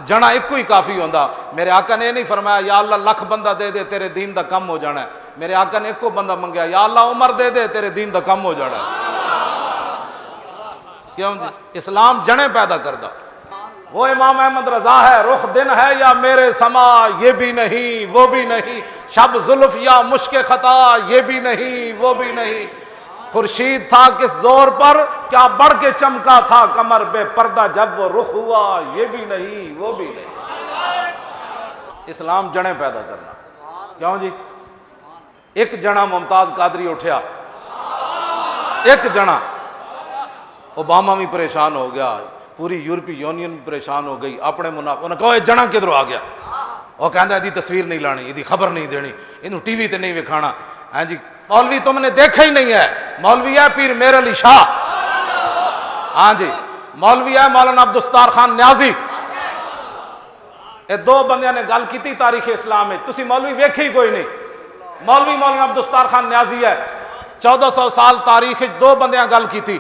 جنا ایک ہی کافی ہوندا. میرے آقا نے یہ نہیں فرمایا یا اللہ لکھ بندہ دے دے تیرے دین دا کم ہو جانا ہے. میرے آقا نے ایک کو بندہ منگیا یا اللہ عمر دے دے تیرے دین دا کم ہو جانا ہے. کیوں جی؟ اسلام جنے پیدا کردا. وہ امام احمد رضا ہے، رخ دن ہے یا میرے سما یہ بھی نہیں وہ بھی نہیں، شب زلف یا مشک خطا یہ بھی نہیں وہ بھی نہیں، خورشید تھا کس زور پر کیا بڑھ کے چمکا تھا کمر بے پردہ جب وہ رخ ہوا یہ بھی نہیں وہ بھی نہیں. اسلام جنے پیدا کرنا. کیوں جی؟ ایک جنا ممتاز قادری اٹھیا، ایک جنا. اوباما بھی پریشان ہو گیا، پوری یورپی یونین بھی پریشان ہو گئی. اپنے منافع انہوں نے کہا یہ جنا کدھروں آ گیا؟ وہ کہندا ہے دی تصویر نہیں لانی، یہ خبر نہیں دینی، انہوں ٹی وی تے نہیں وکھانا. ہاں جی مولوی تم نے دیکھا ہی نہیں ہے، مولوی ہے پیر میر علی شاہ. ہاں جی مولوی ہے مولانا عبدالستار خان نیازی. یہ دو بندیاں نے گل کی تاریخ اسلام میں، تسی مولوی ویکھے ہی کوئی نہیں. مولوی مولانا عبدالستار خان نیازی ہے. 1400 سال تاریخ دو بندیاں گل کی تھی.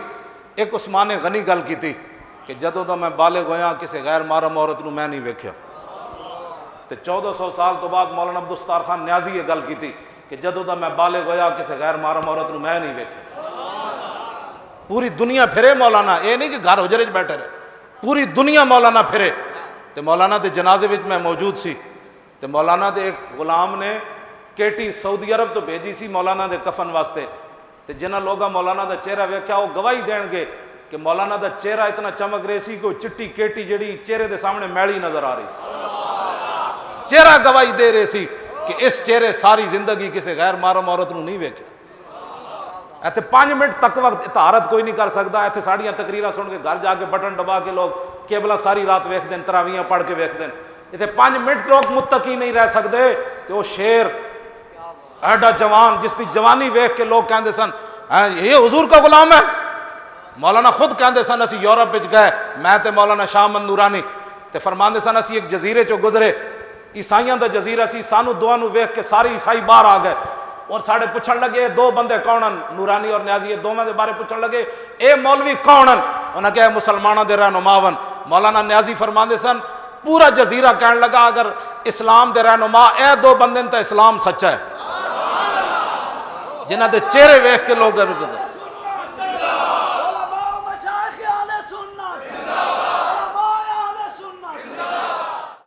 ایک عثمان غنی گل کی تھی کہ جدوں دا میں بالغ ہویا کسی غیر محرم عورت نو میں نہیں ویکھیا. تے 1400 سال تو بعد مولانا عبدالستار خان نیازی یہ گل کی تھی کہ جدوں دا میں بالغ ہویا کسی غیر محرم عورت نو میں نہیں ویکھیا. پوری دنیا پھرے مولانا، یہ نہیں کہ گھر حجرے وچ بیٹھے رہے، پوری دنیا مولانا پھرے. تے مولانا دے جنازے وچ میں موجود سی. تے مولانا دے ایک غلام نے کیٹی سعودی عرب تو بھیجی سی مولانا دے کفن واسطے. تے جنہاں لوگاں مولانا دا چہرہ ویکھیا وہ گواہی دین گے کہ مولانا دا چہرہ اتنا چمک رہی سی کہ چٹی کیٹی جڑی چہرے دے سامنے میلی نظر آ رہی سی. چہرہ گواہی دے رہے سی کہ اس چہرے ساری زندگی کسی غیر محرم عورت نو نہیں ویکھیا. ایتھے 5 منٹ تک وقت طہارت کوئی نہیں کر سکتا. ایتھے ساڑیاں تقریراں سن کے گھر جا کے بٹن دبا کے لوگ کیبلا ساری رات ویکھ دین، تراویحاں پڑھ کے ویکھ دین. ایتھے 5 منٹ لوگ متقی نہیں رہ سکتے. تے وہ شیر ایڈا جوان جس کی جوانی ویکھ کے لوگ کہندے سن یہ حضور کا غلام ہے. مولانا خود کہندے سن اسی یورپ وچ گئے، میں تے مولانا شاہ محمد نورانی تے فرماندے سن اسی ایک جزیرے چوں گزرے، عیسائیاں دا جزیرہ سی. سانو دعا نو ویکھ کے سارے عیسائی باہر آ گئے اور ساڑے پوچھن لگے دو بندے کون ہیں؟ نورانی اور نیازی. یہ دوواں دے بارے پوچھن لگے اے مولوی کون ہیں؟ انہاں کہا مسلماناں دے رہنما ون. مولانا نیازی فرماندے سن پورا جزیرہ کہن لگا اگر اسلام دے رہنما اے دو بندے تے اسلام سچا ہے. جنہاں دے چہرے ویکھ کے لوگ